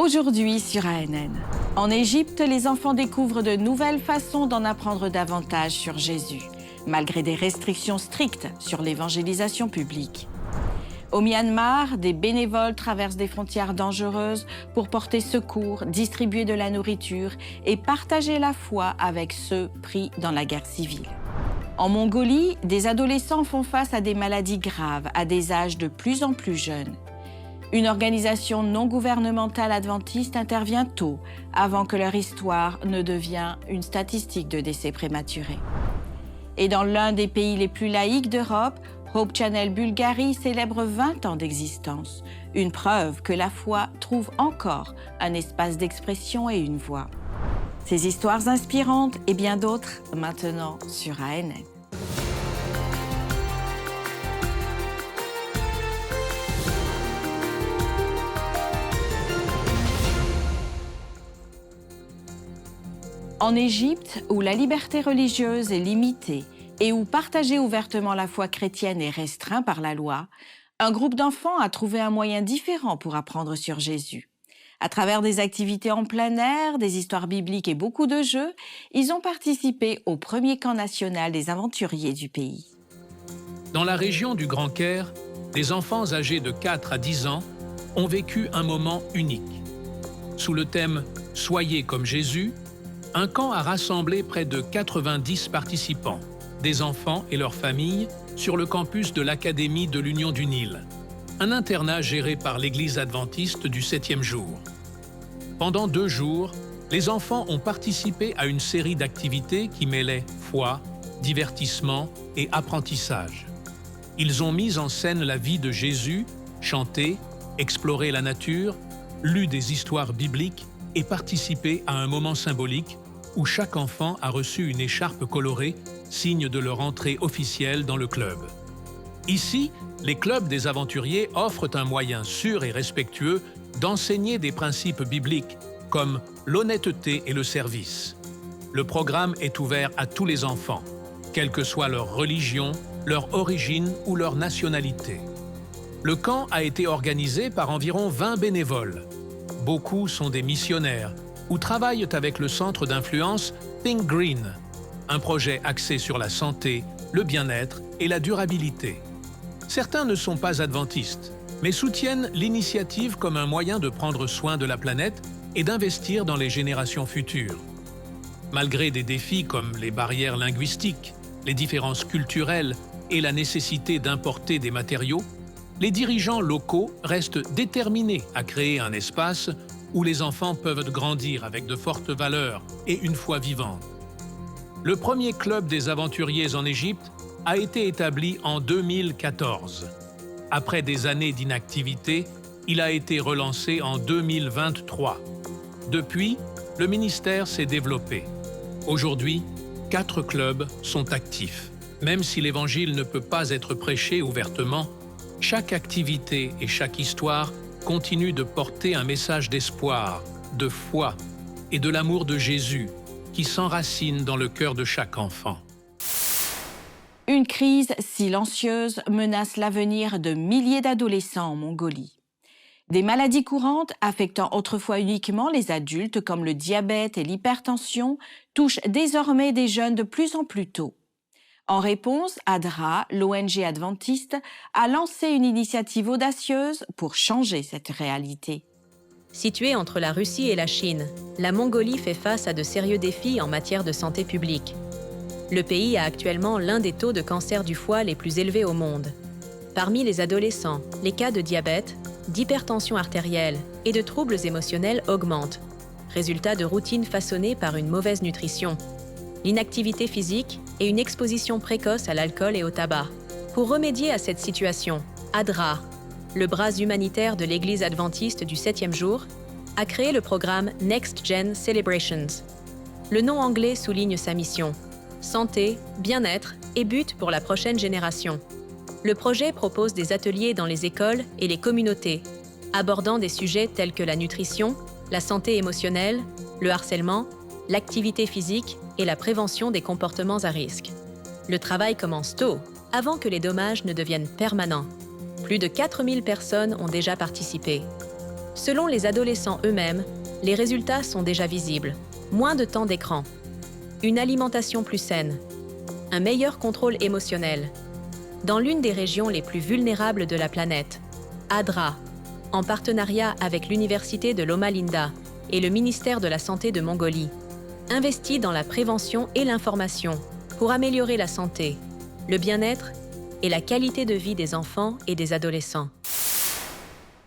Aujourd'hui sur ANN. En Égypte, les enfants découvrent de nouvelles façons d'en apprendre davantage sur Jésus, malgré des restrictions strictes sur l'évangélisation publique. Au Myanmar, des bénévoles traversent des frontières dangereuses pour porter secours, distribuer de la nourriture et partager la foi avec ceux pris dans la guerre civile. En Mongolie, des adolescents font face à des maladies graves à des âges de plus en plus jeunes. Une organisation non gouvernementale adventiste intervient tôt, avant que leur histoire ne devienne une statistique de décès prématurés. Et dans l'un des pays les plus laïques d'Europe, Hope Channel Bulgarie célèbre 20 ans d'existence, une preuve que la foi trouve encore un espace d'expression et une voix. Ces histoires inspirantes et bien d'autres maintenant sur ANN. En Égypte, où la liberté religieuse est limitée et où partager ouvertement la foi chrétienne est restreint par la loi, un groupe d'enfants a trouvé un moyen différent pour apprendre sur Jésus. À travers des activités en plein air, des histoires bibliques et beaucoup de jeux, ils ont participé au premier camp national des aventuriers du pays. Dans la région du Grand Caire, des enfants âgés de 4 à 10 ans ont vécu un moment unique. Sous le thème « Soyez comme Jésus », un camp a rassemblé près de 90 participants, des enfants et leurs familles, sur le campus de l'Académie de l'Union du Nil, un internat géré par l'Église adventiste du 7e jour. Pendant 2 jours, les enfants ont participé à une série d'activités qui mêlaient foi, divertissement et apprentissage. Ils ont mis en scène la vie de Jésus, chanté, exploré la nature, lu des histoires bibliques et participé à un moment symbolique où chaque enfant a reçu une écharpe colorée, signe de leur entrée officielle dans le club. Ici, les clubs des aventuriers offrent un moyen sûr et respectueux d'enseigner des principes bibliques comme l'honnêteté et le service. Le programme est ouvert à tous les enfants, quelle que soit leur religion, leur origine ou leur nationalité. Le camp a été organisé par environ 20 bénévoles. Beaucoup sont des missionnaires ou travaillent avec le centre d'influence Think Green, un projet axé sur la santé, le bien-être et la durabilité. Certains ne sont pas adventistes, mais soutiennent l'initiative comme un moyen de prendre soin de la planète et d'investir dans les générations futures. Malgré des défis comme les barrières linguistiques, les différences culturelles et la nécessité d'importer des matériaux, les dirigeants locaux restent déterminés à créer un espace où les enfants peuvent grandir avec de fortes valeurs et une foi vivante. Le premier club des aventuriers en Égypte a été établi en 2014. Après des années d'inactivité, il a été relancé en 2023. Depuis, le ministère s'est développé. Aujourd'hui, 4 clubs sont actifs. Même si l'Évangile ne peut pas être prêché ouvertement, chaque activité et chaque histoire continue de porter un message d'espoir, de foi et de l'amour de Jésus qui s'enracine dans le cœur de chaque enfant. Une crise silencieuse menace l'avenir de milliers d'adolescents en Mongolie. Des maladies courantes affectant autrefois uniquement les adultes comme le diabète et l'hypertension touchent désormais des jeunes de plus en plus tôt. En réponse, ADRA, l'ONG adventiste, a lancé une initiative audacieuse pour changer cette réalité. Située entre la Russie et la Chine, la Mongolie fait face à de sérieux défis en matière de santé publique. Le pays a actuellement l'un des taux de cancer du foie les plus élevés au monde. Parmi les adolescents, les cas de diabète, d'hypertension artérielle et de troubles émotionnels augmentent, résultat de routines façonnées par une mauvaise nutrition, l'inactivité physique et une exposition précoce à l'alcool et au tabac. Pour remédier à cette situation, ADRA, le bras humanitaire de l'Église adventiste du 7e jour, a créé le programme Next Gen Celebrations. Le nom anglais souligne sa mission: santé, bien-être et but pour la prochaine génération. Le projet propose des ateliers dans les écoles et les communautés, abordant des sujets tels que la nutrition, la santé émotionnelle, le harcèlement, l'activité physique et la prévention des comportements à risque. Le travail commence tôt, avant que les dommages ne deviennent permanents. Plus de 4000 personnes ont déjà participé. Selon les adolescents eux-mêmes, les résultats sont déjà visibles. Moins de temps d'écran, une alimentation plus saine, un meilleur contrôle émotionnel. Dans l'une des régions les plus vulnérables de la planète, ADRA, en partenariat avec l'Université de Loma Linda et le ministère de la Santé de Mongolie, investit dans la prévention et l'information pour améliorer la santé, le bien-être et la qualité de vie des enfants et des adolescents.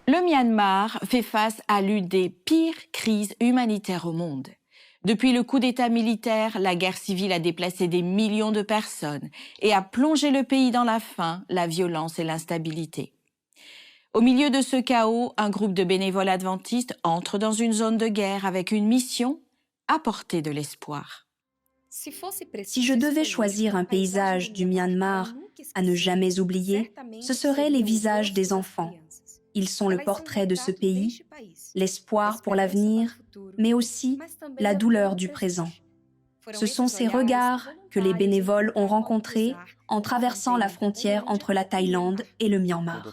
Le Myanmar fait face à l'une des pires crises humanitaires au monde. Depuis le coup d'État militaire, la guerre civile a déplacé des millions de personnes et a plongé le pays dans la faim, la violence et l'instabilité. Au milieu de ce chaos, un groupe de bénévoles adventistes entre dans une zone de guerre avec une mission, apporter de l'espoir. Si je devais choisir un paysage du Myanmar à ne jamais oublier, ce seraient les visages des enfants. Ils sont le portrait de ce pays, l'espoir pour l'avenir, mais aussi la douleur du présent. Ce sont ces regards que les bénévoles ont rencontrés en traversant la frontière entre la Thaïlande et le Myanmar.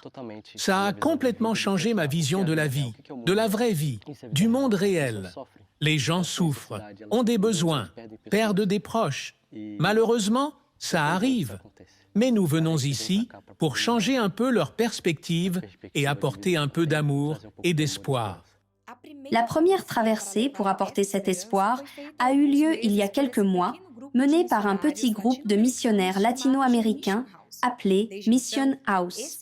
Ça a complètement changé ma vision de la vie, de la vraie vie, du monde réel. Les gens souffrent, ont des besoins, perdent des proches. Malheureusement, ça arrive. Mais nous venons ici pour changer un peu leur perspective et apporter un peu d'amour et d'espoir. La première traversée pour apporter cet espoir a eu lieu il y a quelques mois, menée par un petit groupe de missionnaires latino-américains appelé Mission House.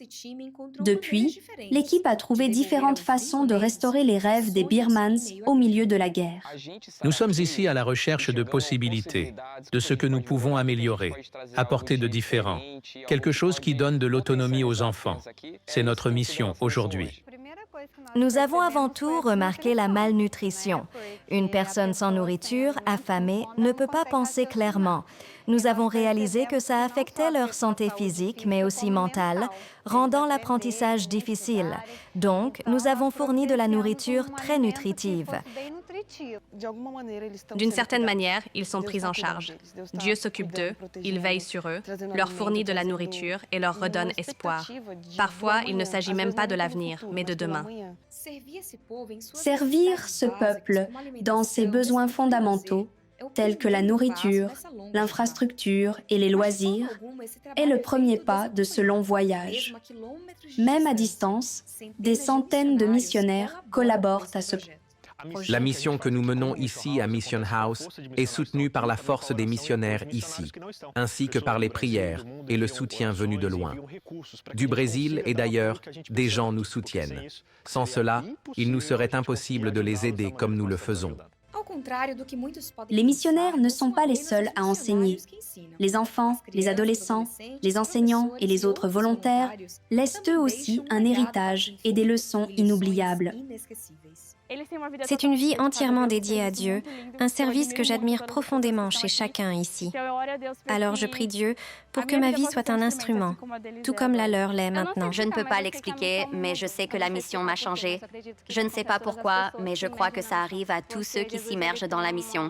Depuis, l'équipe a trouvé différentes façons de restaurer les rêves des Birmans au milieu de la guerre. Nous sommes ici à la recherche de possibilités, de ce que nous pouvons améliorer, apporter de différent, quelque chose qui donne de l'autonomie aux enfants. C'est notre mission aujourd'hui. Nous avons avant tout remarqué la malnutrition. Une personne sans nourriture, affamée, ne peut pas penser clairement. Nous avons réalisé que ça affectait leur santé physique, mais aussi mentale, rendant l'apprentissage difficile. Donc, nous avons fourni de la nourriture très nutritive. D'une certaine manière, ils sont pris en charge. Dieu s'occupe d'eux, il veille sur eux, leur fournit de la nourriture et leur redonne espoir. Parfois, il ne s'agit même pas de l'avenir, mais de demain. Servir ce peuple dans ses besoins fondamentaux, tels que la nourriture, l'infrastructure et les loisirs, est le premier pas de ce long voyage. Même à distance, des centaines de missionnaires collaborent à ce projet. La mission que nous menons ici à Mission House est soutenue par la force des missionnaires ici, ainsi que par les prières et le soutien venu de loin. Du Brésil et d'ailleurs, des gens nous soutiennent. Sans cela, il nous serait impossible de les aider comme nous le faisons. Les missionnaires ne sont pas les seuls à enseigner. Les enfants, les adolescents, les enseignants et les autres volontaires laissent eux aussi un héritage et des leçons inoubliables. C'est une vie entièrement dédiée à Dieu, un service que j'admire profondément chez chacun ici. Alors je prie Dieu pour que ma vie soit un instrument, tout comme la leur l'est maintenant. Je ne peux pas l'expliquer, mais je sais que la mission m'a changé. Je ne sais pas pourquoi, mais je crois que ça arrive à tous ceux qui s'immergent dans la mission.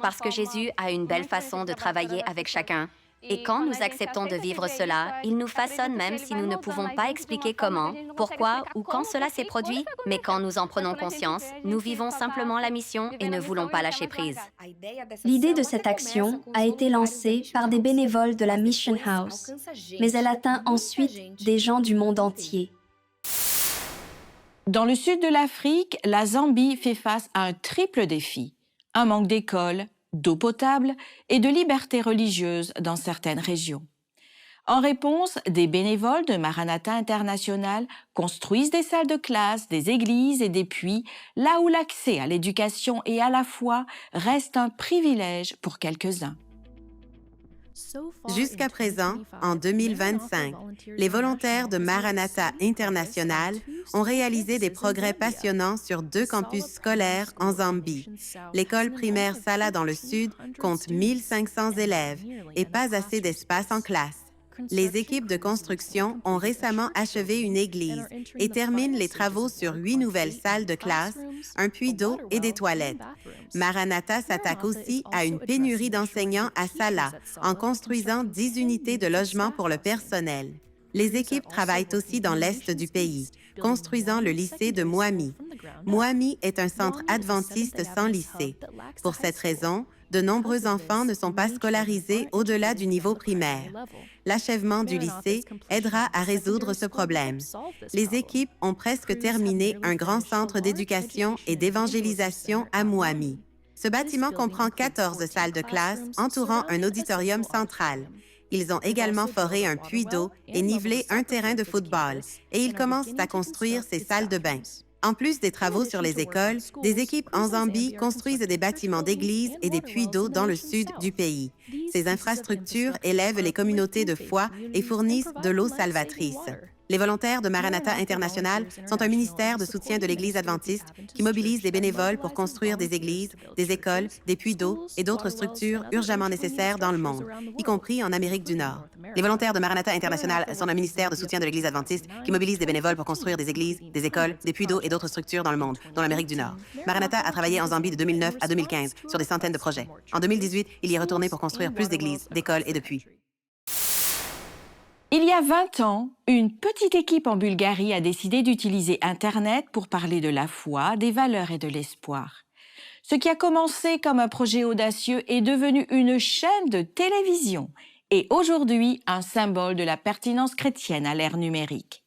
Parce que Jésus a une belle façon de travailler avec chacun. Et quand nous acceptons de vivre cela, il nous façonne même si nous ne pouvons pas expliquer comment, pourquoi ou quand cela s'est produit. Mais quand nous en prenons conscience, nous vivons simplement la mission et ne voulons pas lâcher prise. L'idée de cette action a été lancée par des bénévoles de la Mission House, mais elle atteint ensuite des gens du monde entier. Dans le sud de l'Afrique, la Zambie fait face à un triple défi. Un manque d'écoles, d'eau potable et de liberté religieuse dans certaines régions. En réponse, des bénévoles de Maranatha International construisent des salles de classe, des églises et des puits, là où l'accès à l'éducation et à la foi reste un privilège pour quelques-uns. Jusqu'à présent, en 2025, les volontaires de Maranatha International ont réalisé des progrès passionnants sur 2 campus scolaires en Zambie. L'école primaire Sala dans le sud compte 1500 élèves et pas assez d'espace en classe. Les équipes de construction ont récemment achevé une église et terminent les travaux sur 8 nouvelles salles de classe, un puits d'eau et des toilettes. Maranatha s'attaque aussi à une pénurie d'enseignants à Sala en construisant 10 unités de logement pour le personnel. Les équipes travaillent aussi dans l'est du pays, construisant le lycée de Mwami. Mouami est un centre adventiste sans lycée. Pour cette raison, de nombreux enfants ne sont pas scolarisés au-delà du niveau primaire. L'achèvement du lycée aidera à résoudre ce problème. Les équipes ont presque terminé un grand centre d'éducation et d'évangélisation à Mouami. Ce bâtiment comprend 14 salles de classe entourant un auditorium central. Ils ont également foré un puits d'eau et nivelé un terrain de football, et ils commencent à construire ces salles de bain. En plus des travaux sur les écoles, des équipes en Zambie construisent des bâtiments d'églises et des puits d'eau dans le sud du pays. Ces infrastructures élèvent les communautés de foi et fournissent de l'eau salvatrice. Les volontaires de Maranatha International sont un ministère de soutien de l'Église adventiste qui mobilise des bénévoles pour construire des églises, des écoles, des puits d'eau et d'autres structures urgemment nécessaires dans le monde, y compris en Amérique du Nord. Les volontaires de Maranatha International sont un ministère de soutien de l'Église adventiste qui mobilise des bénévoles pour construire des églises, des écoles, des puits d'eau et d'autres structures dans le monde, dont l'Amérique du Nord. Maranatha a travaillé en Zambie de 2009 à 2015 sur des centaines de projets. En 2018, il y est retourné pour construire plus d'églises, d'écoles et de puits. Il y a 20 ans, une petite équipe en Bulgarie a décidé d'utiliser Internet pour parler de la foi, des valeurs et de l'espoir. Ce qui a commencé comme un projet audacieux est devenu une chaîne de télévision et aujourd'hui un symbole de la pertinence chrétienne à l'ère numérique.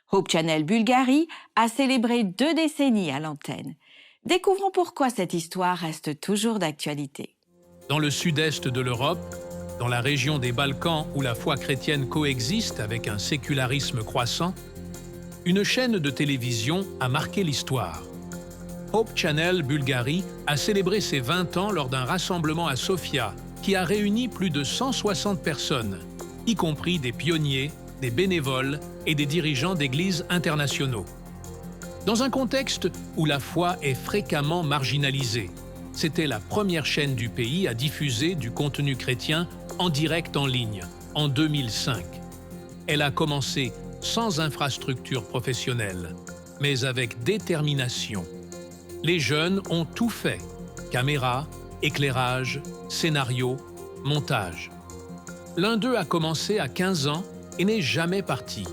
Hope Channel Bulgarie a célébré 2 décennies à l'antenne. Découvrons pourquoi cette histoire reste toujours d'actualité. Dans le sud-est de l'Europe, dans la région des Balkans où la foi chrétienne coexiste avec un sécularisme croissant, une chaîne de télévision a marqué l'histoire. Hope Channel Bulgarie a célébré ses 20 ans lors d'un rassemblement à Sofia qui a réuni plus de 160 personnes, y compris des pionniers, des bénévoles et des dirigeants d'églises internationaux. Dans un contexte où la foi est fréquemment marginalisée, c'était la première chaîne du pays à diffuser du contenu chrétien en direct en ligne, en 2005. Elle a commencé sans infrastructure professionnelle, mais avec détermination. Les jeunes ont tout fait, caméra, éclairage, scénario, montage. L'un d'eux a commencé à 15 ans et n'est jamais parti.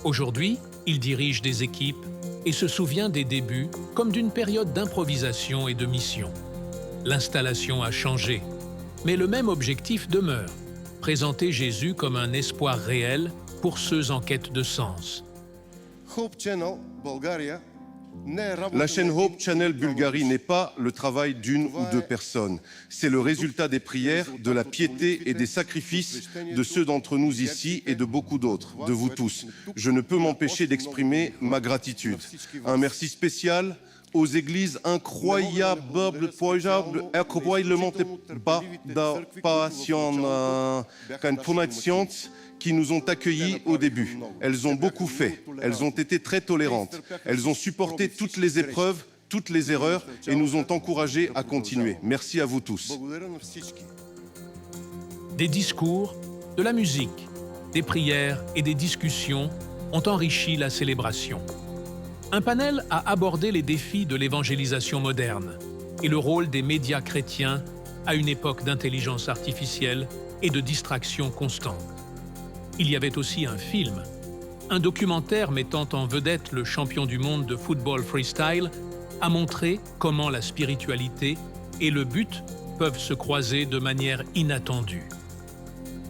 Aujourd'hui, il dirige des équipes et se souvient des débuts comme d'une période d'improvisation et de mission. L'installation a changé, mais le même objectif demeure, présenter Jésus comme un espoir réel pour ceux en quête de sens. La chaîne Hope Channel Bulgarie n'est pas le travail d'une ou deux personnes. C'est le résultat des prières, de la piété et des sacrifices de ceux d'entre nous ici et de beaucoup d'autres, de vous tous. Je ne peux m'empêcher d'exprimer ma gratitude. Un merci spécial aux églises incroyablement qui nous ont accueillis au début. Elles ont beaucoup fait, elles ont été très tolérantes, elles ont supporté toutes les épreuves, toutes les erreurs et nous ont encouragés à continuer. Merci à vous tous. Des discours, de la musique, des prières et des discussions ont enrichi la célébration. Un panel a abordé les défis de l'évangélisation moderne et le rôle des médias chrétiens à une époque d'intelligence artificielle et de distraction constante. Il y avait aussi un film, un documentaire mettant en vedette le champion du monde de football freestyle a montré comment la spiritualité et le but peuvent se croiser de manière inattendue.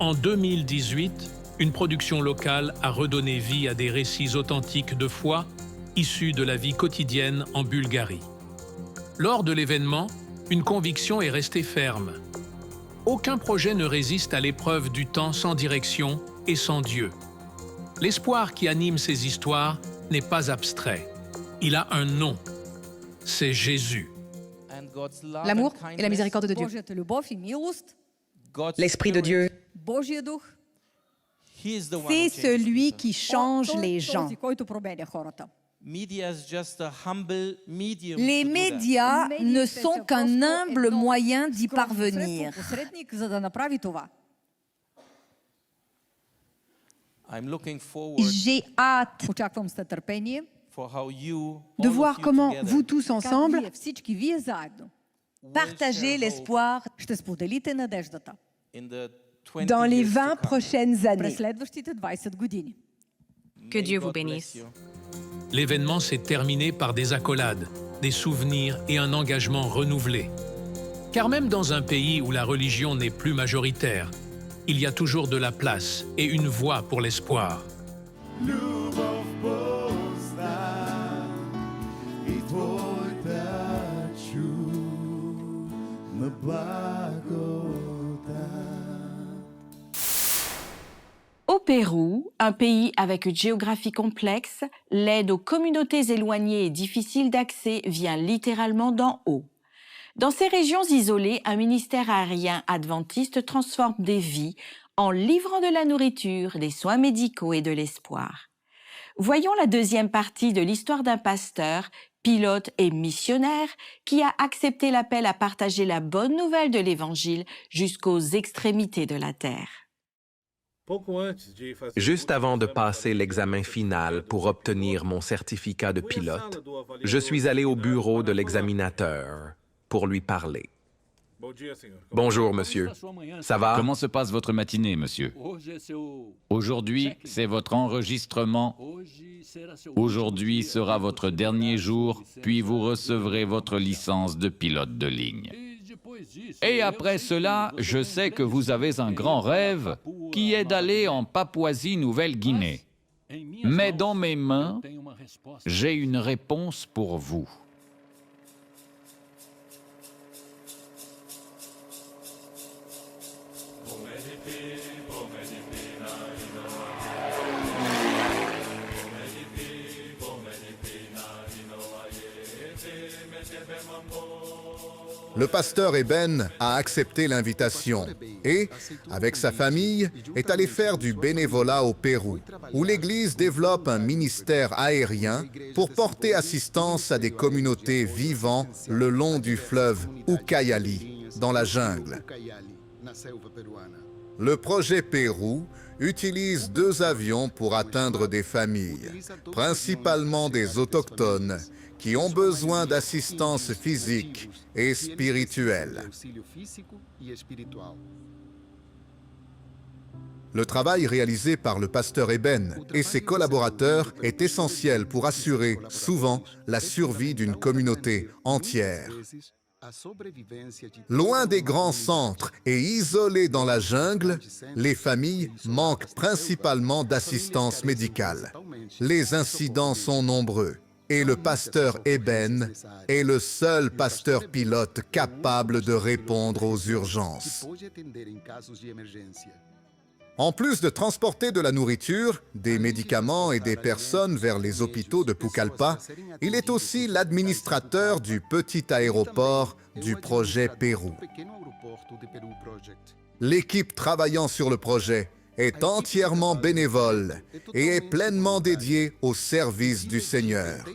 En 2018, une production locale a redonné vie à des récits authentiques de foi issus de la vie quotidienne en Bulgarie. Lors de l'événement, une conviction est restée ferme. Aucun projet ne résiste à l'épreuve du temps sans direction et sans Dieu. L'espoir qui anime ces histoires n'est pas abstrait. Il a un nom. C'est Jésus. L'amour et la miséricorde de Dieu. L'Esprit de Dieu. C'est celui qui change les gens. Les médias ne sont qu'un humble moyen d'y parvenir. J'ai hâte De voir comment vous tous ensemble partagez l'espoir dans les 20 prochaines années. Que Dieu vous bénisse. l'événement s'est terminé par des accolades, des souvenirs et un engagement renouvelé. Car même dans un pays où la religion n'est plus majoritaire, il y a toujours de la place et une voie pour l'espoir. Au Pérou, un pays avec une géographie complexe, l'aide aux communautés éloignées et difficiles d'accès vient littéralement d'en haut. Dans ces régions isolées, un ministère aérien adventiste transforme des vies en livrant de la nourriture, des soins médicaux et de l'espoir. Voyons la deuxième partie de l'histoire d'un pasteur, pilote et missionnaire qui a accepté l'appel à partager la bonne nouvelle de l'Évangile jusqu'aux extrémités de la terre. Juste avant de passer l'examen final pour obtenir mon certificat de pilote, je suis allé au bureau de l'examinateur pour lui parler. Bonjour, monsieur. Ça va? Comment se passe votre matinée, monsieur? Aujourd'hui, c'est votre enregistrement. Aujourd'hui sera votre dernier jour, puis vous recevrez votre licence de pilote de ligne. Et après cela, je sais que vous avez un grand rêve qui est d'aller en Papouasie-Nouvelle-Guinée. Mais dans mes mains, j'ai une réponse pour vous. Le pasteur Eben a accepté l'invitation et, avec sa famille, est allé faire du bénévolat au Pérou, où l'Église développe un ministère aérien pour porter assistance à des communautés vivant le long du fleuve Ucayali, dans la jungle. Le projet Pérou utilise 2 avions pour atteindre des familles, principalement des autochtones, qui ont besoin d'assistance physique et spirituelle. Le travail réalisé par le pasteur Eben et ses collaborateurs est essentiel pour assurer, souvent, la survie d'une communauté entière. Loin des grands centres et isolées dans la jungle, les familles manquent principalement d'assistance médicale. Les incidents sont nombreux. Et le pasteur Eben est le seul pasteur pilote capable de répondre aux urgences. En plus de transporter de la nourriture, des médicaments et des personnes vers les hôpitaux de Pucallpa, il est aussi l'administrateur du petit aéroport du projet Pérou. L'équipe travaillant sur le projet est entièrement bénévole et est pleinement dédié au service du Seigneur.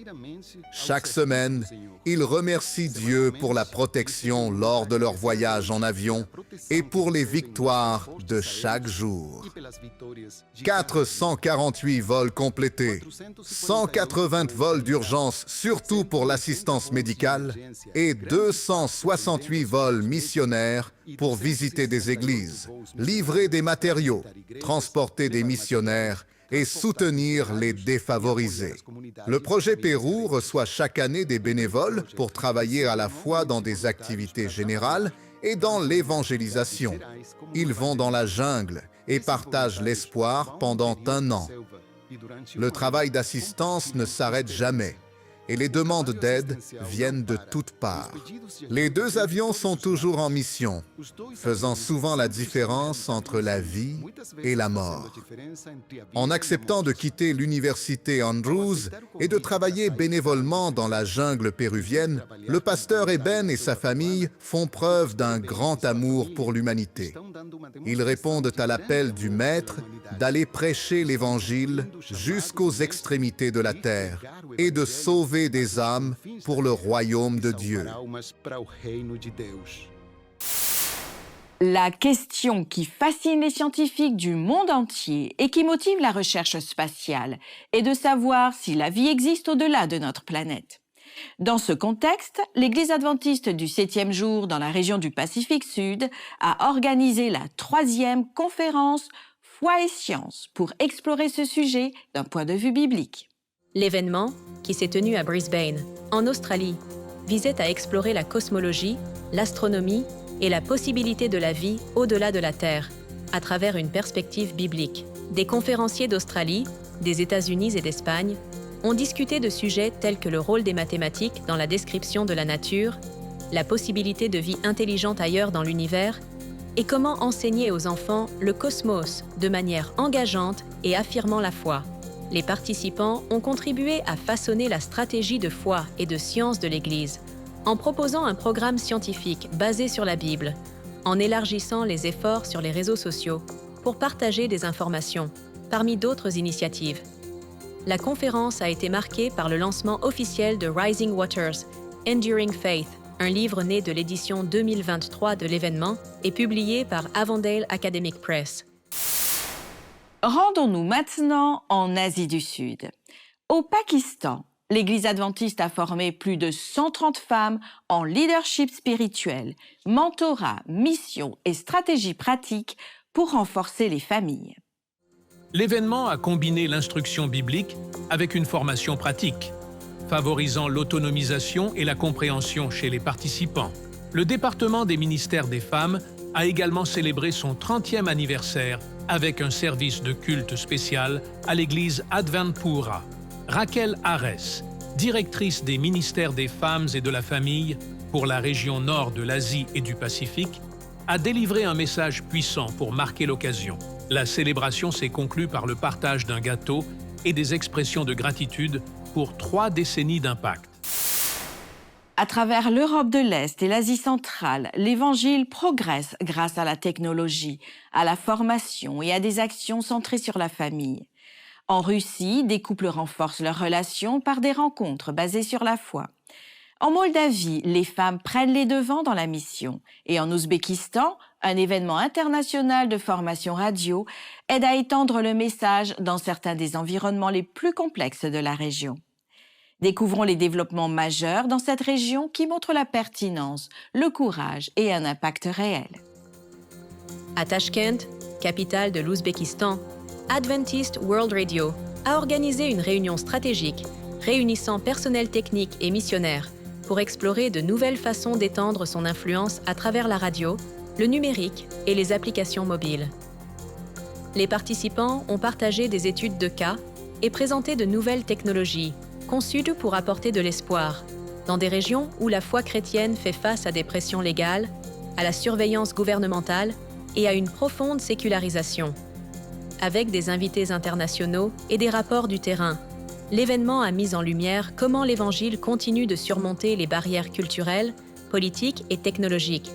Chaque semaine, ils remercient Dieu pour la protection lors de leur voyage en avion et pour les victoires de chaque jour. 448 vols complétés, 180 vols d'urgence, surtout pour l'assistance médicale, et 268 vols missionnaires pour visiter des églises, livrer des matériaux, transporter des missionnaires et soutenir les défavorisés. Le projet Pérou reçoit chaque année des bénévoles pour travailler à la fois dans des activités générales et dans l'évangélisation. Ils vont dans la jungle et partagent l'espoir pendant 1 an. Le travail d'assistance ne s'arrête jamais et les demandes d'aide viennent de toutes parts. Les 2 avions sont toujours en mission, faisant souvent la différence entre la vie et la mort. En acceptant de quitter l'université Andrews et de travailler bénévolement dans la jungle péruvienne, le pasteur Eben et sa famille font preuve d'un grand amour pour l'humanité. Ils répondent à l'appel du Maître d'aller prêcher l'Évangile jusqu'aux extrémités de la terre et de sauver des âmes pour le royaume de Dieu. La question qui fascine les scientifiques du monde entier et qui motive la recherche spatiale est de savoir si la vie existe au-delà de notre planète. Dans ce contexte, l'Église adventiste du 7e jour dans la région du Pacifique Sud a organisé la 3e conférence Foi et Science pour explorer ce sujet d'un point de vue biblique. L'événement, qui s'est tenu à Brisbane, en Australie, visait à explorer la cosmologie, l'astronomie et la possibilité de la vie au-delà de la Terre, à travers une perspective biblique. Des conférenciers d'Australie, des États-Unis et d'Espagne ont discuté de sujets tels que le rôle des mathématiques dans la description de la nature, la possibilité de vie intelligente ailleurs dans l'univers et comment enseigner aux enfants le cosmos de manière engageante et affirmant la foi. Les participants ont contribué à façonner la stratégie de foi et de science de l'Église en proposant un programme scientifique basé sur la Bible, en élargissant les efforts sur les réseaux sociaux pour partager des informations, parmi d'autres initiatives. La conférence a été marquée par le lancement officiel de Rising Waters, Enduring Faith, un livre né de l'édition 2023 de l'événement et publié par Avondale Academic Press. Rendons-nous maintenant en Asie du Sud. Au Pakistan, l'Église adventiste a formé plus de 130 femmes en leadership spirituel, mentorat, mission et stratégie pratique pour renforcer les familles. L'événement a combiné l'instruction biblique avec une formation pratique, favorisant l'autonomisation et la compréhension chez les participants. Le département des ministères des femmes a également célébré son 30e anniversaire avec un service de culte spécial à l'église Adventpura. Raquel Ares, directrice des ministères des femmes et de la famille pour la région nord de l'Asie et du Pacifique, a délivré un message puissant pour marquer l'occasion. La célébration s'est conclue par le partage d'un gâteau et des expressions de gratitude pour 3 décennies d'impact. À travers l'Europe de l'Est et l'Asie centrale, l'Évangile progresse grâce à la technologie, à la formation et à des actions centrées sur la famille. En Russie, des couples renforcent leurs relations par des rencontres basées sur la foi. En Moldavie, les femmes prennent les devants dans la mission. Et en Ouzbékistan, un événement international de formation radio aide à étendre le message dans certains des environnements les plus complexes de la région. Découvrons les développements majeurs dans cette région qui montrent la pertinence, le courage et un impact réel. À Tachkent, capitale de l'Ouzbékistan, Adventist World Radio a organisé une réunion stratégique réunissant personnel technique et missionnaire pour explorer de nouvelles façons d'étendre son influence à travers la radio, le numérique et les applications mobiles. Les participants ont partagé des études de cas et présenté de nouvelles technologies conçues pour apporter de l'espoir dans des régions où la foi chrétienne fait face à des pressions légales, à la surveillance gouvernementale et à une profonde sécularisation. Avec des invités internationaux et des rapports du terrain, l'événement a mis en lumière comment l'Évangile continue de surmonter les barrières culturelles, politiques et technologiques.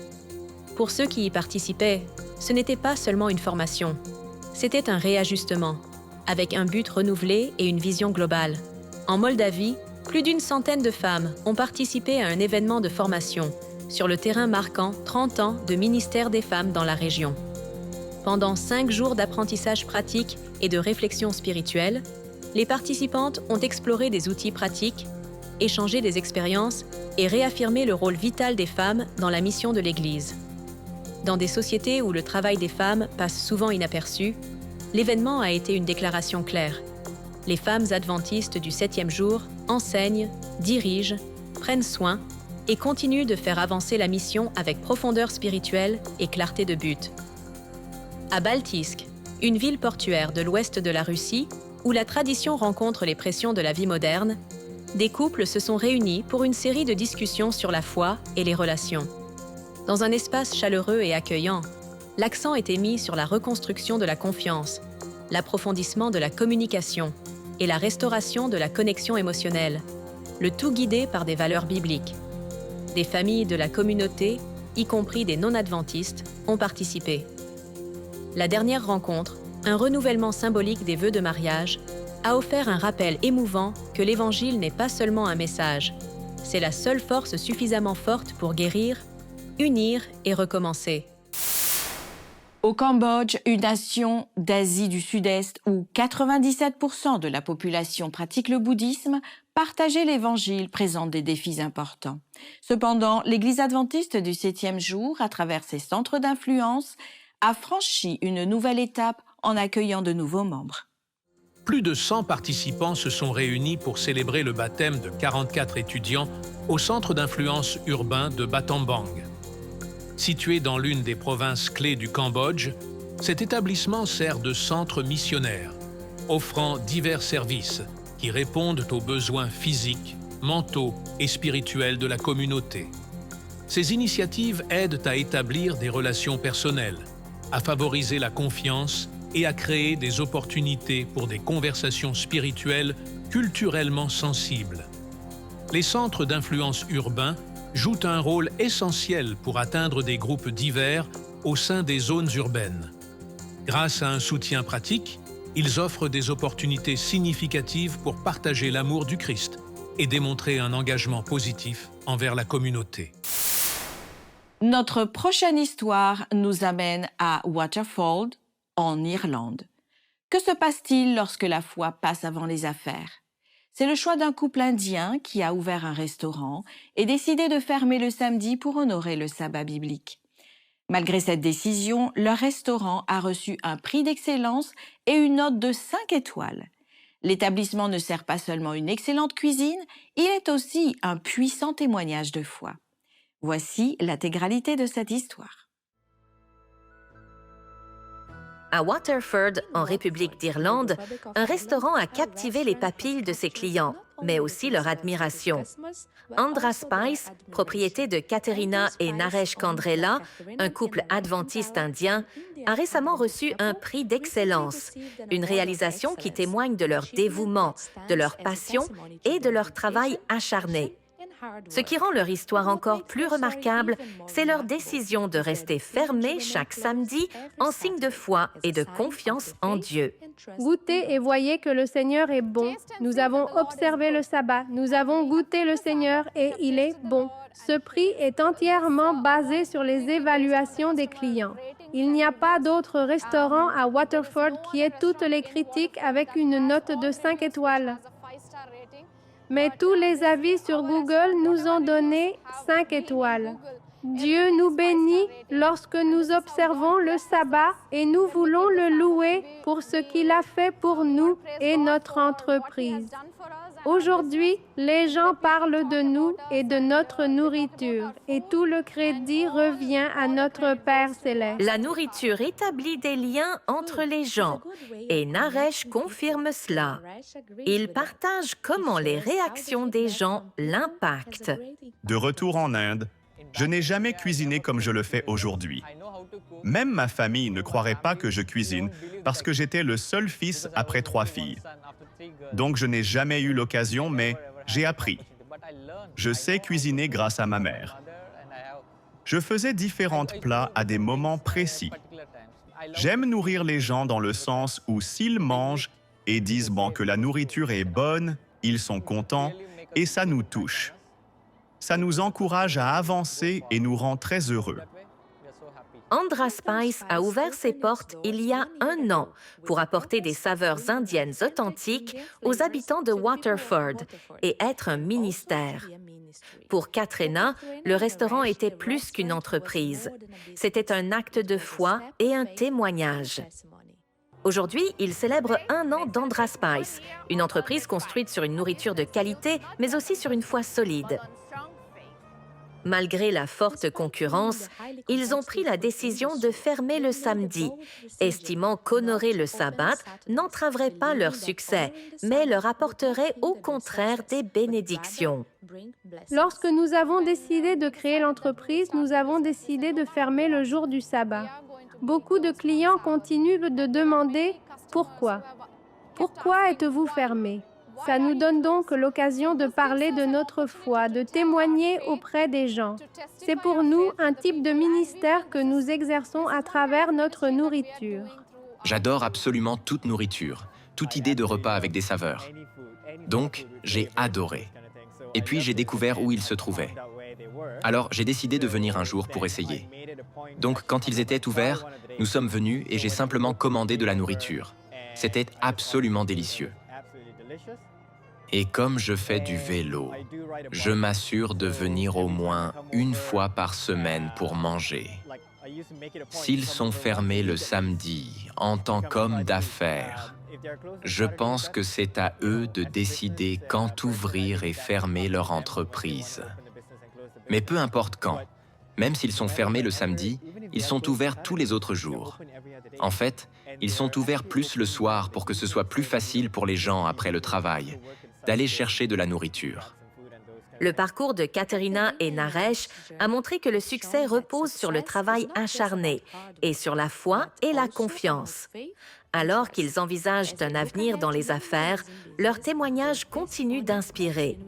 Pour ceux qui y participaient, ce n'était pas seulement une formation, c'était un réajustement, avec un but renouvelé et une vision globale. En Moldavie, plus d'une centaine de femmes ont participé à un événement de formation sur le terrain marquant 30 ans de ministère des femmes dans la région. Pendant 5 jours d'apprentissage pratique et de réflexion spirituelle, les participantes ont exploré des outils pratiques, échangé des expériences et réaffirmé le rôle vital des femmes dans la mission de l'Église. Dans des sociétés où le travail des femmes passe souvent inaperçu, l'événement a été une déclaration claire. Les femmes adventistes du 7e jour enseignent, dirigent, prennent soin et continuent de faire avancer la mission avec profondeur spirituelle et clarté de but. À Baltisk, une ville portuaire de l'ouest de la Russie, où la tradition rencontre les pressions de la vie moderne, des couples se sont réunis pour une série de discussions sur la foi et les relations. Dans un espace chaleureux et accueillant, l'accent était mis sur la reconstruction de la confiance, l'approfondissement de la communication et la restauration de la connexion émotionnelle, le tout guidé par des valeurs bibliques. Des familles de la communauté, y compris des non-adventistes, ont participé. La dernière rencontre, un renouvellement symbolique des vœux de mariage, a offert un rappel émouvant que l'Évangile n'est pas seulement un message, c'est la seule force suffisamment forte pour guérir, unir et recommencer. Au Cambodge, une nation d'Asie du Sud-Est où 97% de la population pratique le bouddhisme, partager l'Évangile présente des défis importants. Cependant, l'Église adventiste du 7e jour, à travers ses centres d'influence, a franchi une nouvelle étape en accueillant de nouveaux membres. plus de 100 participants se sont réunis pour célébrer le baptême de 44 étudiants au centre d'influence urbain de Battambang. Situé dans l'une des provinces clés du Cambodge, cet établissement sert de centre missionnaire, offrant divers services qui répondent aux besoins physiques, mentaux et spirituels de la communauté. Ces initiatives aident à établir des relations personnelles, à favoriser la confiance et à créer des opportunités pour des conversations spirituelles culturellement sensibles. Les centres d'influence urbains jouent un rôle essentiel pour atteindre des groupes divers au sein des zones urbaines. Grâce à un soutien pratique, ils offrent des opportunités significatives pour partager l'amour du Christ et démontrer un engagement positif envers la communauté. Notre prochaine histoire nous amène à Waterford, en Irlande. Que se passe-t-il lorsque la foi passe avant les affaires? C'est le choix d'un couple indien qui a ouvert un restaurant et décidé de fermer le samedi pour honorer le sabbat biblique. Malgré cette décision, leur restaurant a reçu un prix d'excellence et une note de 5 étoiles. L'établissement ne sert pas seulement une excellente cuisine, il est aussi un puissant témoignage de foi. Voici l'intégralité de cette histoire. À Waterford, en République d'Irlande, un restaurant a captivé les papilles de ses clients, mais aussi leur admiration. Andhra Spice, propriété de Katerina et Naresh Kandrela, un couple adventiste indien, a récemment reçu un prix d'excellence, une réalisation qui témoigne de leur dévouement, de leur passion et de leur travail acharné. Ce qui rend leur histoire encore plus remarquable, c'est leur décision de rester fermés chaque samedi en signe de foi et de confiance en Dieu. Goûtez et voyez que le Seigneur est bon. Nous avons observé le sabbat, nous avons goûté le Seigneur et il est bon. Ce prix est entièrement basé sur les évaluations des clients. Il n'y a pas d'autre restaurant à Waterford qui ait toutes les critiques avec une note de 5 étoiles. Mais tous les avis sur Google nous ont donné 5 étoiles. Dieu nous bénit lorsque nous observons le sabbat et nous voulons le louer pour ce qu'il a fait pour nous et notre entreprise. Aujourd'hui, les gens parlent de nous et de notre nourriture et tout le crédit revient à notre Père céleste. La nourriture établit des liens entre les gens et Naresh confirme cela. Il partage comment les réactions des gens l'impactent. De retour en Inde, je n'ai jamais cuisiné comme je le fais aujourd'hui. Même ma famille ne croirait pas que je cuisine parce que j'étais le seul fils après 3 filles. Donc je n'ai jamais eu l'occasion, mais j'ai appris. Je sais cuisiner grâce à ma mère. Je faisais différents plats à des moments précis. J'aime nourrir les gens dans le sens où s'ils mangent et disent bon, que la nourriture est bonne, ils sont contents et ça nous touche. Ça nous encourage à avancer et nous rend très heureux. Andhra Spice a ouvert ses portes il y a 1 an pour apporter des saveurs indiennes authentiques aux habitants de Waterford et être un ministère. Pour Katrina, le restaurant était plus qu'une entreprise. C'était un acte de foi et un témoignage. Aujourd'hui, il célèbre 1 an d'Andhra Spice, une entreprise construite sur une nourriture de qualité, mais aussi sur une foi solide. Malgré la forte concurrence, ils ont pris la décision de fermer le samedi, estimant qu'honorer le sabbat n'entraverait pas leur succès, mais leur apporterait au contraire des bénédictions. Lorsque nous avons décidé de créer l'entreprise, nous avons décidé de fermer le jour du sabbat. Beaucoup de clients continuent de demander « Pourquoi ? Pourquoi êtes-vous fermés ?» Ça nous donne donc l'occasion de parler de notre foi, de témoigner auprès des gens. C'est pour nous un type de ministère que nous exerçons à travers notre nourriture. J'adore absolument toute nourriture, toute idée de repas avec des saveurs. Donc, j'ai adoré. Et puis, j'ai découvert où ils se trouvaient. Alors, j'ai décidé de venir un jour pour essayer. Donc, quand ils étaient ouverts, nous sommes venus et j'ai simplement commandé de la nourriture. C'était absolument délicieux. Et comme je fais du vélo, je m'assure de venir au moins 1 fois par semaine pour manger. S'ils sont fermés le samedi, en tant qu'homme d'affaires, Je pense que c'est à eux de décider quand ouvrir et fermer leur entreprise. Mais peu importe quand, même s'ils sont fermés le samedi, ils sont ouverts tous les autres jours. En fait, ils sont ouverts plus le soir pour que ce soit plus facile pour les gens après le travail d'aller chercher de la nourriture. Le parcours de Katerina et Naresh a montré que le succès repose sur le travail acharné et sur la foi et la confiance. Alors qu'ils envisagent un avenir dans les affaires, leur témoignage continue d'inspirer.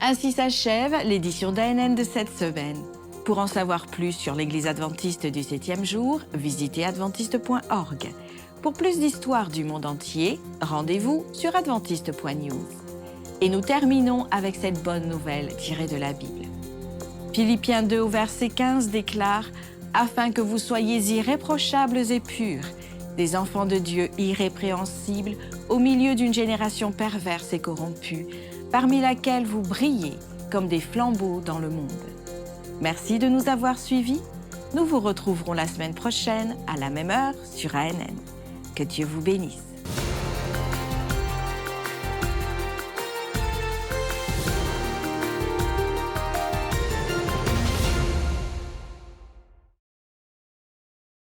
Ainsi s'achève l'édition d'ANN de cette semaine. Pour en savoir plus sur l'Église adventiste du 7e jour, visitez adventiste.org. Pour plus d'histoires du monde entier, rendez-vous sur adventiste.news. Et nous terminons avec cette bonne nouvelle tirée de la Bible. Philippiens 2 au verset 15 déclare « Afin que vous soyez irréprochables et purs, des enfants de Dieu irrépréhensibles, au milieu d'une génération perverse et corrompue, parmi laquelle vous brillez comme des flambeaux dans le monde. » Merci de nous avoir suivis. Nous vous retrouverons la semaine prochaine à la même heure sur ANN. Que Dieu vous bénisse.